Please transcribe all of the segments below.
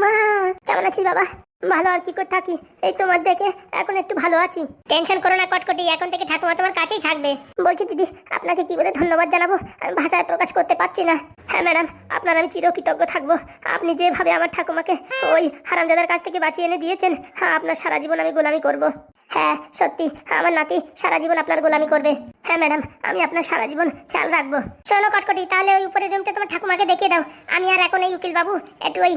ঠাকুমা কেমন আছিস বাবা? ভালো আর কি করে থাকি, এই তোমার দেখে এখন একটু ভালো আছি। টেনশন করো না কটকটি, এখন থেকে ঠাকুমা তোমার কাছেই থাকবে। বলছি দিদি, আপনাকে কি বলে ধন্যবাদ জানাবো আমি ভাষায় প্রকাশ করতে পারছি না। হ্যাঁ ম্যাডাম, আপনার আমি চিরকৃতজ্ঞ থাকবো। আপনি যেভাবে আমার ঠাকুমাকে ওই হারামজাদার কাছ থেকে বাঁচিয়ে এনে দিয়েছেন, হ্যাঁ আপনার সারা জীবন আমি গোলামি করব। হ্যাঁ সত্যি, আমার নাতি সারা জীবন আপনার গোলামি করবে। হ্যাঁ ম্যাডাম, আমি আপনার সারা জীবন খেয়াল রাখবো। শোনো কটকটি, তাহলে ওই উপরের রুমটা তোমার ঠাকুমাকে দেখিয়ে দাও। আমি আর এখন এই উকিল বাবু একটু ওই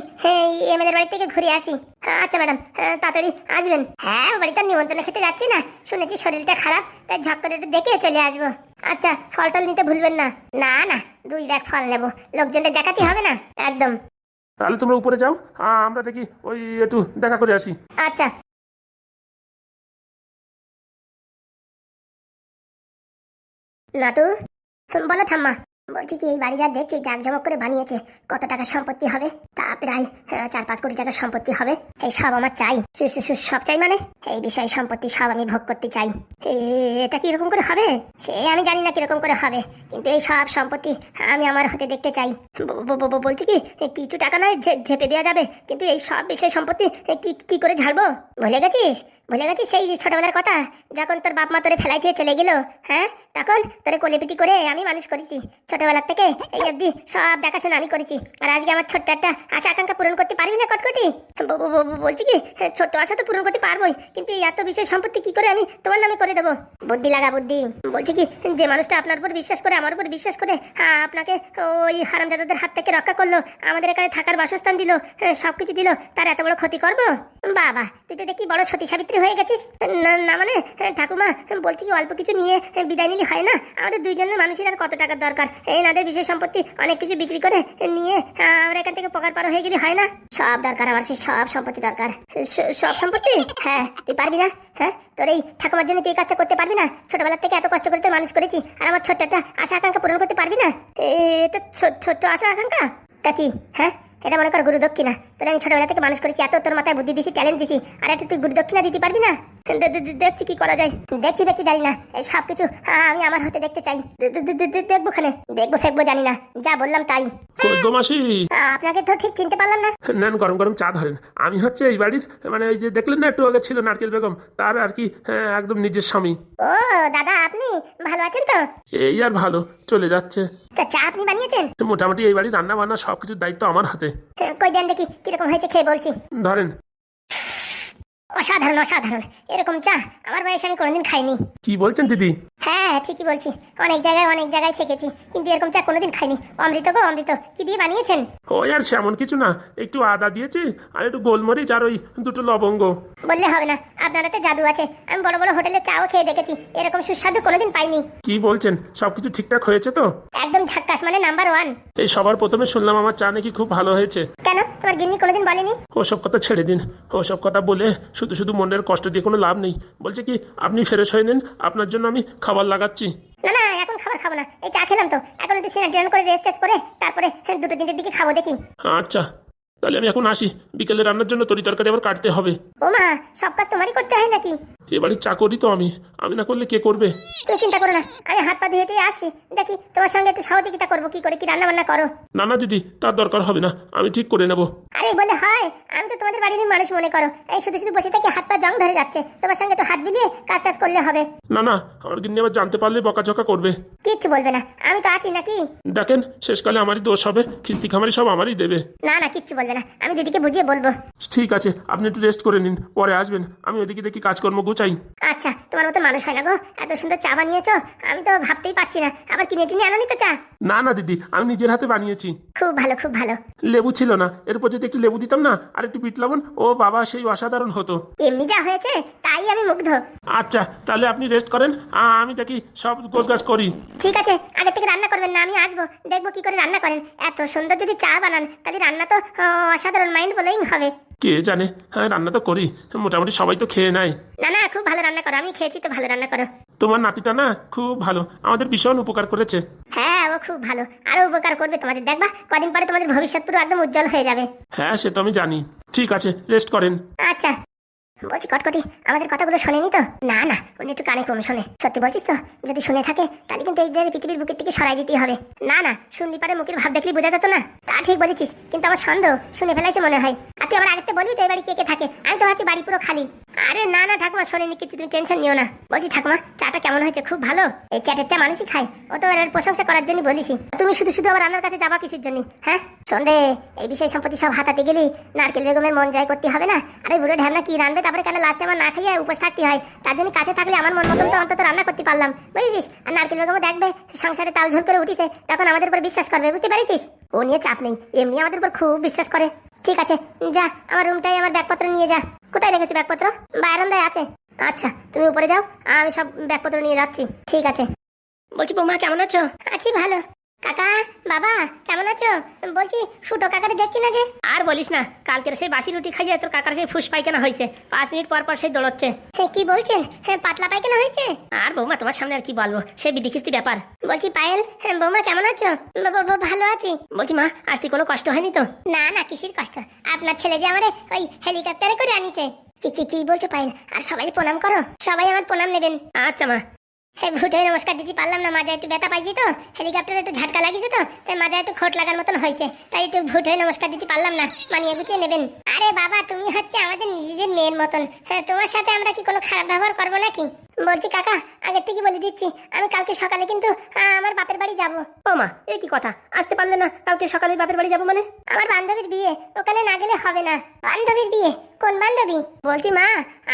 এমএলএর বাড়ি থেকে ঘুরে আসি। হ্যাঁ আচ্ছা ম্যাডাম, তাড়াতাড়ি আসবেন। হ্যাঁ বাড়িতে নিমন্ত্রণ খেতে যাচ্ছি না, শুনেছি শরীরটা খারাপ, তাই ঝক করে একটু দেখে চলে আসবো। আচ্ছা, ফল টল নিতে ভুলবেন না। না না, 2 ব্যাগ ফল নেবো, লোকজনদের দেখাতে হবে না। একদম। তাহলে তোমরা উপরে যাও, আমরা দেখি ওই একটু দেখা করে আসি। আচ্ছা। নাতু, বলো ঠাম্মা। বলছি কি, এই বাড়ি যা দেখছি জাঁকজমক করে বানিয়েছে, কত টাকার সম্পত্তি হবে? তা প্রায় 4-5 কোটি টাকার সম্পত্তি হবে। এই সব আমার চাই। সব চাই মানে এই বিষয় সম্পত্তি সব আমি ভোগ করতে চাই। এটা কিরকম করে হবে সে আমি জানি না কিরকম করে হবে, কিন্তু এই সব সম্পত্তি আমি আমার হতে দেখতে চাই। বলছি কি, কিছু টাকা নয় ঝেপে দেওয়া যাবে, কিন্তু এই সব বিষয় সম্পত্তি কি করে ঝাড়বো? ভুলে গেছিস সেই ছোটবেলার কথা, যখন তোর বাপ মা তোরে ফেলাই দিয়ে চলে গেল। হ্যাঁ, তখন তোরে কোলেপিটি করে আমি মানুষ করেছি। ছোটবেলার থেকে এই অবধি সব দেখাশোনা আমি করেছি। আর আজকে আমার ছোট্ট একটা আশা আকাঙ্ক্ষা পূরণ করতে পারবি না কটকটি? বলছি কি, ছোট্ট আশা তো পূরণ করতে পারবোই, কিন্তু এই এত বিষয় সম্পত্তি কি করে আমি তোমার নামে করে দেবো? বুদ্ধি লাগা বুদ্ধি। বলছি কি, যে মানুষটা আপনার উপর বিশ্বাস করে, আমার উপর বিশ্বাস করে আপনাকে ওই হারামজাদাদের হাত থেকে রক্ষা করলো, আমাদের এখানে থাকার বাসস্থান দিল, সবকিছু দিল, তার এত বড় ক্ষতি করবো? বাবা, তুই তো দেখি বড় সতী সাবিত্রী হয়ে গেছিস। না মানে ঠাকুমা, বলছি কি, অল্প কিছু নিয়ে বিদায় নিলে হয় না? আমাদের দুইজনের মানুষের আর কত টাকার দরকার? এই নাদের বিষয় সম্পত্তি অনেক কিছু বিক্রি করে নিয়ে আমরা এখান থেকে পকার পারো হয়ে গেলে হয় না? সব দরকার আমার, সেই সব সম্পত্তি দরকার। সব সম্পত্তি? হ্যাঁ, তুই পারবি না? হ্যাঁ, তোর এই ঠাকুমার জন্য তুই এই কাজটা করতে পারবি না? ছোটবেলা থেকে এত কষ্ট করে তোর মানুষ করেছি, আর আমার ছোট্ট একটা আশা আকাঙ্ক্ষা পূরণ করতে পারবি না? এটা ছোট্ট আশা আকাঙ্ক্ষা তা কি? হ্যাঁ, এটা মনে কর গুরু দক্ষিণা। তোর আমি ছোটবেলা থেকে মানুষ করেছি, এত তোর মাথায় বুদ্ধি দিছি, ট্যালেন্ট দিছি, আর একটা তুই গুরু দক্ষিণা দিতে পারবি না? দেখছি কি করা যায়। দেখছি জানি না, এই সবকিছু আমি আমার হতে দেখতে চাই। দেখবো খানে, দেখবো ফেকবো জানি না, যা বললাম তাই। আপনাকে তো ঠিক চিনতে পারলাম না। নেন গরম গরম চা ধরেন। আমি হচ্ছে এই বাড়ির, মানে ওই যে দেখলেন না একটু আগে ছিল নারকেল বেগম, তার আর কি একদম নিজের স্বামী। ও দাদা, আপনি ভালো আছেন তো? এই আর ভালো চলে যাচ্ছে। তা চা আপনি বানিয়েছেন? মোটামুটি এই বাড়ির রান্না বান্না সবকিছুর দায়িত্ব আমার হাতে। কই দেন দেখি কিরকম হয়েছে, খেয়ে বলছি। ধরেন। অসাধারণ অসাধারণ, এরকম চা আমার বয়সে আমি কোনোদিন খাইনি। কি বলছেন দিদি? হ্যাঁ ঠিকই বলছি, অনেক জায়গায় থেকেছি, কিন্তু এরকম চা কোনোদিন খাইনি। অমৃত গো অমৃত। কি দিয়ে বানিয়েছেন? ওই আর সেমন কিছু না, একটু আদা দিয়েছি আর একটু গোলমরিচ আর ওই 2টো লবঙ্গ। বললে হবে না, আপনারা তো জাদু আছে। আমি বড় বড় হোটেলে চাও খেয়ে দেখেছি, এরকম সুস্বাদু কোনোদিন পাইনি। কি বলছেন, সবকিছু ঠিকঠাক হয়েছে তো? একদম ঝাক্কাস, মানে নাম্বার 1। এই সবার প্রথমে শুনলাম আমার চা নাকি খুব ভালো হয়েছে। কেন, তোমার গিন্নি কোনোদিন বলেনি? ওসব কথা ছেড়ে দিন, ওসব কথা বলে শুধু মনের কষ্ট দিয়ে কোনো লাভ নেই। বলছে কি, আপনি ফ্রেশ হয়ে নেন, আপনার জন্য আমি খাবার লাগাচ্ছি। না এখন খাবার খাবো না, এই চা খেলাম তো, এখন একটু সিনার করে রেস্ট করে তারপরে 2-3টের দিকে খাবো দেখি। আচ্ছা, তাহলে আমি এখন আসি, বিকেলে রান্নার জন্য তরি তরকারি আবার কাটতে হবে। ও মা, সব কাজ তোমারই করতে হয় নাকি? এবারে চাকরি তো আমি না করলে কে করবে? তুই চিন্তা করো না, আমি হাত পা ধুয়ে আসি, দেখি তোমার সঙ্গে একটু সহযোগিতা করবো, কি করে কি রান্না বান্না করো। না দিদি, তার দরকার হবে না, আমি ঠিক করে নেব। আরে বলে হয়, আমি তো তোমাদের বাড়ির মানুষ মনে করো, এই শুধু বসে থাকি, হাত পা জং ধরে যাচ্ছে, তোমার সঙ্গে একটু হাত বিলিয়ে কাজ টাজ করলে হবে। না আমার গিন্নি আবার জানতে পারলে বকাঝকা করবে। কিচ্ছু বলবে না, আমি তো আছি নাকি। দেখেন, শেষকালে আমারই দোষ হবে, খিস্তি খামারি সব আমারই দেবে। না কিচ্ছু বলবে না, আমি দিদিকে বুঝিয়ে বলবো। ঠিক আছে, আপনি একটু রেস্ট করে নিন, পরে আসবেন, আমি ওইদিকে দেখি কাজকর্ম গুছাই। আচ্ছা, তোমার মতো মানুষ হয় না গো, এত সুন্দর চা বানিয়েছো, আমি তো ভাবতেই পারছি না। আবার কিনে টিনে আনোনি তো চা? না দিদি, আমি নিজের হাতে বানিয়েছি। খুব ভালো। লেবু ছিল না, এরপর যদি একটু লেবু দিতাম না আর একটু বিট লবণ, ও বাবা সেই অসাধারণ হতো। এমনি যা হয়েছে তাই আমি মুগ্ধ। আচ্ছা, তাহলে আপনি রেস্ট করেন, আমি দেখি সব গোছগাছ করি। ঠিক আছে, আগে থেকে রান্না করবেন না, আমি আসবো, দেখবো কি করে রান্না করেন। এত সুন্দর যদি চা বানান, তাহলে রান্না তো অসাধারণ, মাইন্ড ব্লোয়িং হবে। কে জানে, হ্যাঁ রান্না তো করি, মোটামুটি সবাই তো খেয়ে নেয়। না খুব ভালো রান্না করো, আমি খেয়েছি তো, ভালো রান্না করো। তোমার নাতিটা না খুব ভালো, আমাদের ভীষণ উপকার করেছে। হ্যাঁ, ও খুব ভালো, আরো উপকার করবে তোমাদের, দেখবা কদিন পরে তোমাদের ভবিষ্যৎ পুরো একদম উজ্জ্বল হয়ে যাবে। হ্যাঁ, সে তো আমি জানি। ঠিক আছে, রেস্ট করেন। আচ্ছা, বলছি কটকটি, আমাদের কথাগুলো শোনেনি তো? না উনি একটু কানে কম শোনে। সত্যি বলছিস তো? যদি শুনে থাকে তাহলে কিন্তু এই পৃথিবীর বুকের থেকে সরাই দিতে হবে। না শুনলি পারে মুখের ভাব দেখলি বোঝা যেত না। তা ঠিক বলেছিস, কিন্তু আমার সন্দেহ শুনে ফেলাইছে মনে হয়। তুই আমার আগেতে বলবি তো এই বাড়ি কে কে থাকে? আমি তো ভাবছি বাড়ি পুরো খালি। আরে না না ঠাকুমা, শোনেনি কিছু, তুমি টেনশন নিও না। বলছি ঠাকুমা, চাটা কেমন হয়েছে? খুব ভালো। এই চ্যাটের চা মানুষই খায়, ও তো এর প্রশংসা করার জন্য বলিছি। তুমি শুধু শুধু আমার রান্নার কাছে যাবা কিসের জন্য? হ্যাঁ শোন রে, এই বিষয় সম্পত্তি সব হাতাতে গেলি নারকেল বেগমের মন জয় করতে হবে না। আরে বুড়ো ঢ্যামনা কি রান্নবে, তারপরে কেন লাস্টে আমার না খাইয়ে উপোস থাকতে হয়? তার জন্য কাছে থাকলে আমার মন মতন তো অন্তত রান্না করতে পারলাম, বুঝেছিস? আর নারকেল বেগমও দেখবে সংসারে তাল ঝোল করে উঠিছে, তখন আমাদের উপর বিশ্বাস করবে, বুঝতে পারিস? ও নিয়ে চাপ নেই, এমনি আমাদের উপর খুব বিশ্বাস করে। ঠিক আছে, যা আমার রুমটাই আমার ব্যাগপত্র নিয়ে যা। কোথায় রেখেছো ব্যাগপত্র? বারান্দায় আছে। আচ্ছা তুমি উপরে যাও, আমি সব ব্যাগপত্র নিয়ে যাচ্ছি। ঠিক আছে। বলছি বৌমা কেমন আছো? আছি ভালো। কাকা বাবা কেমন আছো? বলছি ফুটো কাকারে দেখছি না যে। আর বলিস না, কালকের সেই বাসি রুটি খাইয়ে তোর কাকার সেই ফুস পায়খানা হয়েছে, 5 মিনিট পর পর সেই দৌড়চ্ছে। হ্যাঁ কি বলছেন? হ্যাঁ পাতলা পায়খানা হয়েছে? আর বৌমা তোমার সামনে আর কি বলবো, সে বিধিখিস্তি ব্যাপার। বলছি পায়েল, হ্যাঁ বৌমা কেমন আছো? ভালো আছি। বলছি মা, আসতে কোনো কষ্ট হয়নি তো? না না, কিসের কষ্ট? আপনার ছেলে যে আমারে ওই হেলিকপ্টারে করে আনিছে। কি বলছো পায়েল? আর সবাই প্রণাম করো, সবাই আমার প্রণাম নেবেন। আচ্ছা মা। হ্যাঁ ভুটে নমস্কার দিতে পারলাম না, মাঝে একটু ব্যথা পাইছি তো, হেলিকপ্টারে একটু ঝাটকা লাগিয়েছে তো, তাই মাঝে একটু খোট লাগার মতন হয়েছে, তাই একটু ভুটে নমস্কার দিতে পারলাম না, মানিয়ে গুছিয়ে নেবেন। আরে বাবা তুমি হচ্ছে আমাদের নিজেদের মেয়ের মতন, হ্যাঁ তোমার সাথে আমরা কি কোনো খারাপ ব্যবহার করবো নাকি? বলছি কাকা, আগের থেকে বলে দিচ্ছি আমি কালকে সকালে কিন্তু আমার বাপের বাড়ি যাব। ও মা, এই কি কথা, আসতে পারলে না? কালকে সকালে বাপের বাড়ি যাব মানে? আমার বান্ধবীর বিয়ে, ওখানে না গেলে হবে না। বান্ধবীর বিয়ে? কোন বান্ধবী? বলছি মা,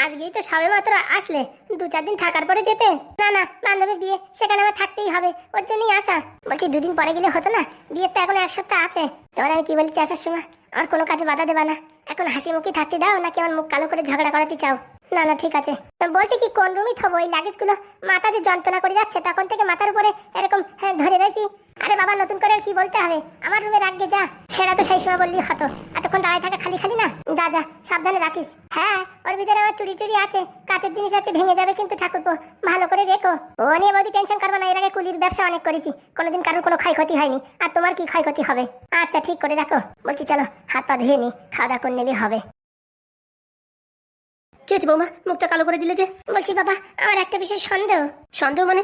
আজকেই তো সবে মাত্র আসলে, 2-4 দিন থাকার পরে যেতে। না না, বান্ধবীর বিয়ে, সেখানে আমার থাকতেই হবে, ওর জন্যই আসা। বলছি 2 দিন পরে গেলে হতো না? বিয়ের তো এখনো 1 সপ্তাহ আছে। তোমার আমি কি বলছি আসার সময়, আমার কোনো কাজে বাধা দেবা না, এখন হাসি মুখে থাকতে দাও, নাকি আমার মুখ কালো করে ঝগড়া করাতে চাও? না না ঠিক আছে। বলছি কি কোন রুমই থবো? এই লাগেজগুলো মাথা যে যন্ত্রণা করে যাচ্ছে, তখন থেকে মাথার উপরে এরকম ধরে রয়েছি। আরে বাবা নতুন করে কি বলতে হবে, আমার রুমে রাখবে যা, সেটা তো সেই সময় বললেই হতো, এতক্ষণ দাঁড়ায় থাকা খালি খালি না। যা যা সাবধানে রাখিস। হ্যাঁ ওর ভিতরে আমার চুরি টুরি আছে, কাঁচের জিনিস আছে, ভেঙে যাবে কিন্তু ঠাকুরপো, ভালো করে রেখো। ও নিয়ে বৌদি টেনশন করবো না, এর আগে কুলির ব্যবসা অনেক করেছি, কোনোদিন কারোর কোনো ক্ষয়ক্ষতি হয়নি, আর তোমার কি ক্ষয়ক্ষতি হবে? আচ্ছা ঠিক করে রাখো। বলছি চলো হাত পা ধুয়ে নি, খাওয়া দাওয়া করে নিলেই হবে। কি হচ্ছে বৌমা, মুখটা কালো করে দিলে যে? বলছি বাবা, আমার একটা বিষয় সন্দেহ। সন্দেহ মানে?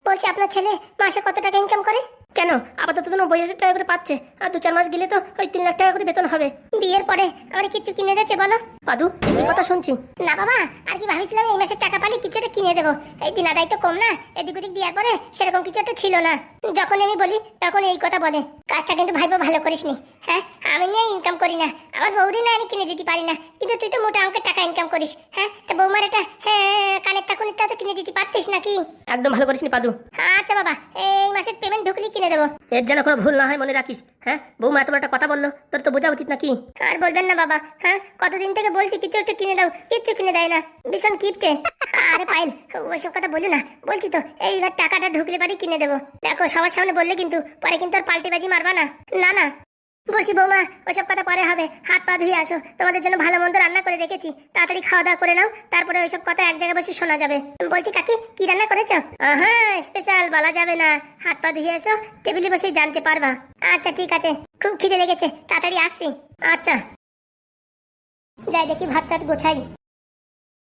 বলছি আপনার ছেলে মাসে কত টাকা ইনকাম করে? কেন, আপাতত তো 90,000 টাকা করে পাচ্ছে, আর 2-4 মাস গেলে তো ওই 3 লাখ টাকা করে বেতন হবে। বিয়ের পরে আমার কিছু কিনে দিয়েছে বলো? পাদু এই কথা শুনছি না বাবা, আর কি ভাবছিলাম এই মাসের টাকা পালি কিছু একটা কিনে দেবো, এই দিন আদায় তো কম না, এদিক ওদিক দেওয়ার পরে সেরকম কিছু একটা ছিল না। যখন আমি বলি তখন এই কথা বলে। কাজটা কিন্তু ভাইবো ভালো করিসনি। হ্যাঁ আমি নিয়ে ইনকাম করি না, আমার বউরি না আমি কিনে দিতে পারি না, কিন্তু তুই তো মোটা অঙ্কের টাকা ইনকাম করিস। হ্যাঁ তা বৌমার এটা কানের টাকুনিটা তো কিনে দিতে পারতিস নাকি? একদম ভালো করিসনি পাদু। আচ্ছা বাবা, এই মাসের পেমেন্ট ঢুকলি কিনে দেবো। এর যেন কোনো ভুল না হয় মনে রাখিস। হ্যাঁ বৌমা এত বড় একটা কথা বললো, তোর তো বোঝা উচিত নাকি? আর বলবেন না বাবা, হ্যাঁ কতদিন থেকে বলছি কিছু একটা কিনে দাও, কিচ্ছু কিনে দেয় না, ভীষণ কিপটে। আরে পাইল ওইসব কথা বলি না, বলছি তো এইবার টাকাটা ঢুকলে বাড়ি কিনে দেবো। দেখো সবার সামনে বললে কিন্তু পরে কিন্তু আর পাল্টিবাজি মারবা না। না না বলছি বৌমা, ওসব কথা পরে হবে, হাত পা ধুয়ে আসো, তোমাদের জন্য ভালো মন্দ রান্না করে রেখেছি, তাড়াতাড়ি খাওয়া দাওয়া করে নাও, তারপরে ওইসব কথা এক জায়গায় বসে শোনা যাবে। বলছি কাকি কি রান্না করেছো? হ্যাঁ স্পেশাল বলা যাবে না, হাত পা ধুয়ে আসো, টেবিলে বসে জানতে পারবা। আচ্ছা ঠিক আছে, খুব খিদে লেগেছে, তাড়াতাড়ি আসছি। আচ্ছা যাই দেখি ভাত টাত গোছাই।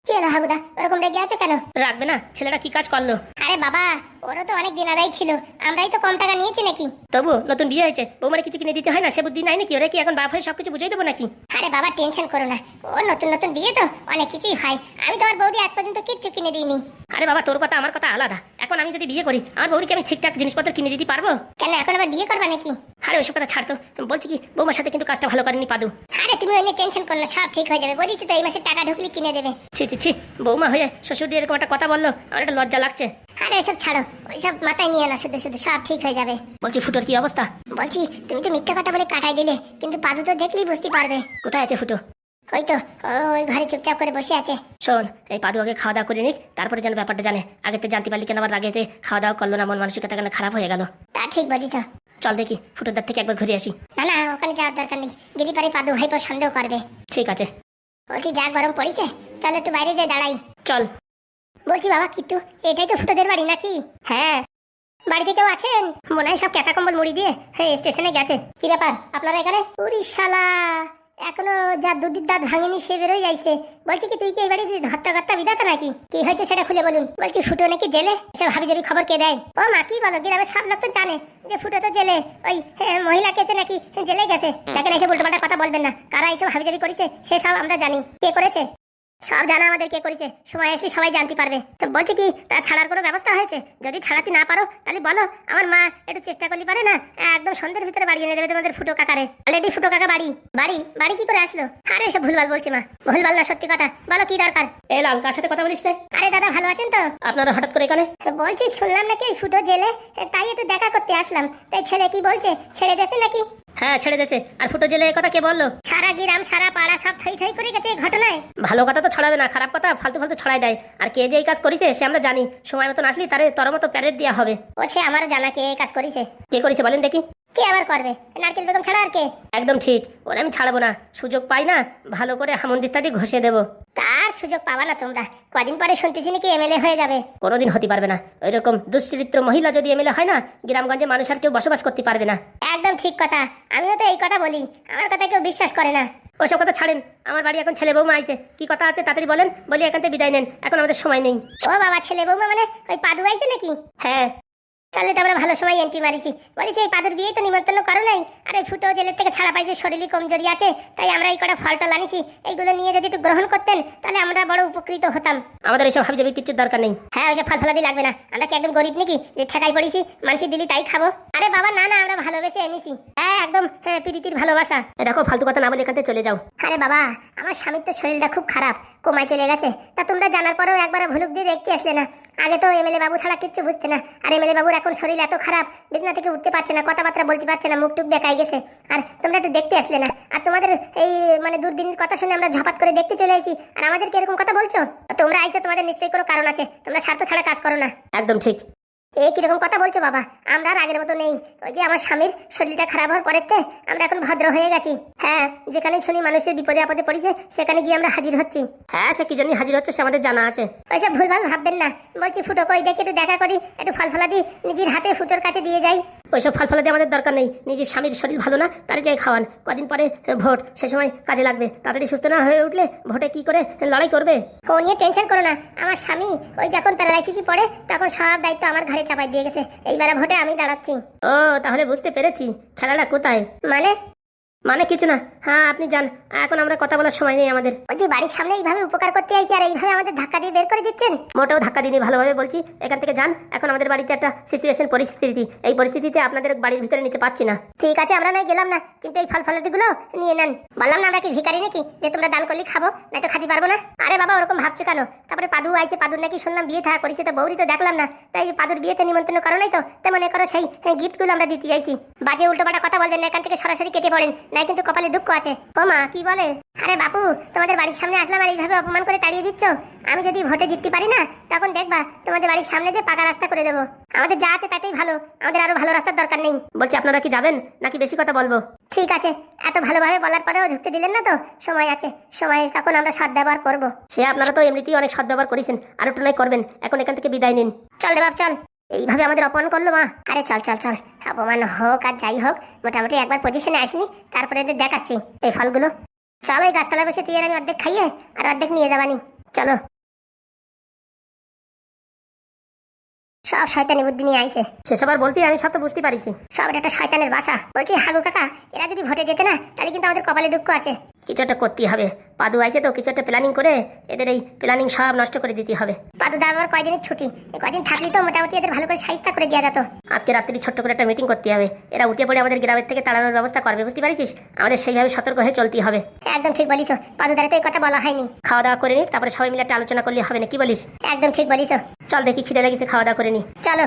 কি হলো হাগুদা, ওরকম রেগে আছো কেন? রাখবে না, ছেলেটা কি কাজ করলো? আরে বাবা ওরও তো অনেক দিন আদায় ছিল, আমরাই তো কম টাকা নিয়েছি নাকি? তবু নতুন বিয়ে হয়েছে, বৌমারে কিছু কিনে দিতে হয় না, সে বুদ্ধি নাই নাকি? ওরা কি এখন বাপ হয়ে সবকিছু বুঝিয়ে দেবো নাকি? আরে বাবা টেনশন করো না, ওর নতুন নতুন বিয়ে তো অনেক কিছুই হয়, আমি তোমার বৌদি আজ পর্যন্ত কিচ্ছু কিনে দিইনি। আরে বাবা তোর কথা আমার কথা আলাদা, এখন আমি যদি বিয়ে করি আমার বৌদিকে আমি ঠিকঠাক জিনিসপত্র কিনে দিতে পারবো? কেন এখন আবার বিয়ে করবা নাকি? আরে ওইসব কথা ছাড়তো, বলছি কি বৌমার সাথে কিন্তু কাজটা ভালো করেনি পাদু। আরে তুমি ওই নিয়ে টেনশন করো না, সব ঠিক হয়ে যাবে, বৌদি তো এই মাসে টাকা ঢুকলি কিনে দেবে। ছি ছি ছি, বৌমা হয়ে শ্বশুর দিয়ে এরকম একটা কথা বললো, আমার একটা লজ্জা লাগছে। আরে এসব ছাড়ো, ওইসব মাথায় নিয়ে না, শুধু শুধু সব ঠিক হয়ে যাবে। বলছি ফুটোর কি অবস্থা? বলছি তুমি তো মিথ্যা কথা বলে কাটাই দিলে, কিন্তু পাদু তো দেখলেই বুঝতে পারবে। কোথায় আছে ফুটো? ওই তো ওই ঘরে চুপচাপ করে বসে আছে। শোন এই পাদু আগে খাওয়া দাওয়া করে নিক, তারপরে যেন ব্যাপারটা জানে, আগে তো জানতে পারলি কেন আবার রাগেতে খাওয়া দাওয়া করলো না, মন মানসিকতা কেন খারাপ হয়ে গেল। তা ঠিক বলিস, চল দেখি ফুটোর দাঁত থেকে একবার ঘুরে আসি। না না ওখানে যাওয়ার দরকার নেই, গেলি পারে পাদু ভাইপো সন্দেহ করবে। ঠিক আছে বলছি যা গরম পড়েছে, চল একটু বাইরে যাই দাঁড়াই। চল। বলছি বাবা কিট্টু এটাই তো ফুটোদের বাড়ি নাকি? হ্যাঁ। বাড়িতে কেউ আছেন? মনে হয় সব ক্যাটা কম্বল মুড়ি দিয়ে স্টেশনে গেছে। কি ব্যাপার আপনারা এখানে? উড়ি শালা এখনো যা দুধের দাঁত ভাঙেনি সে বেরোই যাইছে। বলছি কি তুই কি এই বাড়ি হত্যা বিধাতা নাকি? কি হয়েছে সেটা খুলে বলুন। বলছি ফুটো নাকি জেলে, সব হাবিজাবি খবর কে দেয়? ও মা কি বলো, গ্রামের সব লোক তো জানে যে ফুটো তো জেলে, ওই মহিলা কেসে নাকি জেলে গেছে। দেখেন এসে উল্টোপাল্টা কথা বলবেন না, কারা এইসব হাবিজাবি করেছে সে সব আমরা জানি। কে করেছে সব জানা আমাদের, কে করেছে সময় আসলে সবাই জানতে পারবে। তো বলছি কি তার ছাড়ার কোনো ব্যবস্থা হয়েছে? যদি ছাড়াতে না পারো তাহলে বলো, আমার মা একটু চেষ্টা করলে পারে না, একদম সন্ধ্যের ভিতরে বাড়ি এনে দেবে তোমাদের ফুটো কাকারে। অলরেডি ফুটো কাকা বাড়ি বাড়ি বাড়ি কি করে আসলো? আরে এসব ভুলভাল বলছে মা, ভুলভাল না সত্যি কথা বলো, কি দরকার? এ লাল, কার সাথে কথা বলিস রে? আরে দাদা ভালো আছেন তো? আপনারা হঠাৎ করে এখানে? বলছি শুনলাম নাকি ওই ফুটো জেলে, তাই একটু দেখা করতে আসলাম। তাই ছেলে কি বলছে, ছেড়ে দেছে নাকি? হ্যাঁ ছেড়ে দেছে। আর ফুটো জেলে এই কথা কে বললো? সারা গ্রাম সারা পাড়া সব থই থই করে গেছে এই ঘটনায়। ভালো কথা তো ছড়াবে না, খারাপ কথা ফালতু ফালতু ছড়াই দেয়। আর কে যে এই কাজ করেছে সে আমরা জানি, সময় মতন আসলি তারে তোর মতো প্যারেড দেওয়া হবে। ও সে আমার জানা কে এই কাজ করেছে। কে করেছে বলেন দেখি? কে আবার করবে, নারকেল বেগম ছাড়া আর কে? একদম ঠিক, ওরে আমি ছাড়বো না, সুযোগ পাই না ভালো করে হামন্দিস্তা দিয়ে ঘষে দেবো। তার সুযোগ পাবা না তোমরা, কদিন পরে শুনতেছি নাকি এমএলএ হয়ে যাবে। কোনোদিন হতে পারবে না, ওইরকম দুশ্চরিত্র মহিলা যদি এমএলএ হয় না, গ্রামগঞ্জে মানুষ আর কেউ বসবাস করতে পারবে না। একদম ঠিক কথা, আমিও তো এই কথা বলি, আমার কথা কেউ বিশ্বাস করে না। ওসব কথা ছাড়েন, আমার বাড়ি এখন ছেলে বৌমা আইছে, কি কথা আছে তাড়াতাড়ি বলেন, বলি এখান থেকে বিদায় নেন, এখন আমাদের সময় নেই। ও বাবা, ছেলে বৌমা মানে ওই পাদু আইছে নাকি? হ্যাঁ। তাহলে তো আমরা ভালো সময় এন্ট্রি মারিছি। বলিস এই পাদুর বিয়ে তো নিমন্ত্রণ করো নাই, আর এই ফুটো জেলের থেকে ছাড়া পাইছে, শরীরে কমজোরি আছে, তাই আমরা এই কটা ফল টল আনিছি, এইগুলো নিয়ে যদি একটু গ্রহণ করতেন তাহলে আমরা বড় উপকৃত হতাম। আমাদের এইসব হাবিজাবি কিচ্ছু দরকার নেই। হ্যাঁ ওইসব ফল ফলাদি লাগবে না, আমরা কি একদম গরিব নাকি যে ঠেকাই পড়েছি মানুষই দিলি তাই খাবো? আরে বাবা না না, আমরা ভালোবেসে এনেছি। হ্যাঁ একদম প্রীতির ভালোবাসা। দেখো ফালতু কথা না বলে এখান থেকে চলে যাও। আরে বাবা, আমার স্বামীর তো শরীরটা খুব খারাপ, কোমায় চলে গেছে, তা তোমরা জানার পরেও একবার ভুলুক দিয়ে দেখতে আসলে না। আগে তো এমএলএ বাবু ছাড়া কিচ্ছু বুঝতে না, আর এমএলএ বাবুর এখন শরীর এত খারাপ, বিছনা থেকে উঠতে পারছে না, কথাবার্তা বলতে পারছে না, মুখ টুক বেঁকাই গেছে, আর তোমরা তো দেখতে আসলে না। আর তোমাদের এই মানে দুর্দিনের কথা শুনে আমরা ঝপাত করে দেখতে চলে আসি, আর আমাদেরকে এরকম কথা বলছো? তোমরা আইসো, তোমাদের নিশ্চয়ই কোনো কারণ আছে, তোমরা স্বার্থ ছাড়া কাজ করো না। একদম ঠিক। এই কিরকম কথা বলছো বাবা, আমরা আর আগের মতো নেই। ওই যে আমার স্বামীর শরীরটা খারাপ হওয়ার পরের তে আমরা এখন ভদ্র হয়ে গেছি। হ্যাঁ, যেখানে শুনি মানুষের বিপদে আপদে পড়েছে সেখানে গিয়ে আমরা হাজির হচ্ছি। হ্যাঁ সে কি জন্য হাজির হচ্ছে সে আমাদের জানা আছে। ওইসব ভুলভাল ভাববেন না। বলছি ফুটো কই দেখি, একটু দেখা করি, একটু ফল ফলাদি নিজের হাতে ফুটোর কাছে দিয়ে যাই। ওইসব ফল ফলাতে আমাদের দরকার নেই, নিজের স্বামীর শরীর ভালো না, তারে যাই খাওয়ান, কদিন পরে ভোট, সে সময় কাজে লাগবে, তাড়াতাড়ি সুস্থ না হয়ে উঠলে ভোটে কি করে লড়াই করবে? ও নিয়ে টেনশন করো না, আমার স্বামী ওই যখন প্যারালাইসিসে পড়ে তখন সব দায়িত্ব আমার ঘাড়ে চাপাই দিয়ে গেছে, এইবারে ভোটে আমি দাঁড়াচ্ছি। ও তাহলে বুঝতে পেরেছি, খেলাটা কোথায়। মানে কিছু না, হ্যাঁ আপনি যান, এখন আমরা কথা বলার সময় নেই আমাদের। ওই যে বাড়ির সামনে এইভাবে উপকার করতে আইছি আর এইভাবে আমাদের ধাক্কা দিয়ে বের করে দিচ্ছেন? মোটেও ধাক্কা দিনই, ভালোভাবে বলছি, এখান থেকে যান, এখন আমাদের বাড়িতে একটা সিচুয়েশন পরিস্থিতি, এই পরিস্থিতিতে আপনাদের বাড়ির ভিতরে নিতে পারছি না। ঠিক আছে আমরা নয় গেলাম না, কিন্তু এই ফল ফলাদিগুলো নিয়ে নেন। বললাম না আমরা কি ভিখারি নাকি যে তোমরা দান করলে খাবো, না তো খাতে পারবো না? আরে বাবা ওরকম ভাবছো কেন? তারপরে পাদু আইছে, পাদুর নাকি শুনলাম বিয়ে থাকা করেছে, তো বৌরি তো দেখলাম না, তাই পাদুর বিয়েতে নিমন্ত্রণ করো নাই তো, তাই মনে করো সেই গিফটগুলো আমরা দিতে যাইছি। বাজে উল্টোপাল্টা কথা বলবেন না, এখান থেকে সরাসরি কেটে পড়েন, নাই কিন্তু কপালে দুঃখ আছে। ও মা কি বলে? আরে বাপু, তোমাদের বাড়ির সামনে আসলাম আর এইভাবে অপমান করে তাড়িয়ে দিচ্ছ? আমি যদি ভোটে জিততে পারি না তখন দেখবা তোমাদের বাড়ির সামনে দিয়ে পাকা রাস্তা করে দেবো। আমাদের যা আছে তাতেই ভালো, আমাদের আরো ভালো রাস্তার দরকার নেই। বলছি আপনারা কি যাবেন নাকি বেশি কথা বলবো? ঠিক আছে, এত ভালোভাবে বলার পরেও ঢুকতে দিলেন না তো, সময় আছে, সময় তখন আমরা সদ্ব্যবহার করবো। সে আপনারা তো এমনিতেই অনেক সদ্ব্যবহার করেছেন, আর একটু নয় করবেন, এখন এখান থেকে বিদায় নিন। চল রে বাপ চল, এইভাবে আমাদের অপমান করলো মা। আরে চল চল চল, অপমান হোক আর যাই হোক, মোটামুটি একবার পজিশনে আসিনি, তারপরে এদের দেখাচ্ছি এই ফলগুলো। চলো এই গাছতলা বসে তুই আর আমি অর্ধেক খাইয়ে আর অর্ধেক নিয়ে যাবানি, চলো। সব শয়তানি বুদ্ধি নিয়ে আইছে। সেসব আর বলতে আমি সব তো বুঝতে পারিছি, সব একটা শয়তানের বাসা। বলছি হাগু কাকা, এরা যদি ভোটে যেতে না তাহলে কিন্তু আমাদের কপালে দুঃখ আছে। কিছু একটা করতেই হবে, পাদু আইছে তো, কিছু একটা প্ল্যানিং করে এদের এই প্ল্যানিং সব নষ্ট করে দিতে হবে। পাদু দা আবার কয়দিনের ছুটি, এই কয়দিন থাকলে তো মোটামুটি এদের ভালো করে সাহিত্য করে দেওয়া যেত। আজকে রাত্রি ছোট্ট করে একটা মিটিং করতে হবে, এরা উঠে পড়ে আমাদের গ্রামের থেকে তাড়ানোর ব্যবস্থা করবে, বুঝতে পারিস? আমাদের সেইভাবে সতর্ক হয়ে চলতে হবে। একদম ঠিক বলিস, পাদু দাঁড়ে তো এই কথা বলা হয়নি। খাওয়া দাওয়া করে নি, তারপরে সবাই মিলে একটা আলোচনা করলে হবে না, কি বলিস? একদম ঠিক বলিস। চল দেখি খিদে লেগেছে, খাওয়া দাওয়া করে নি। চলো।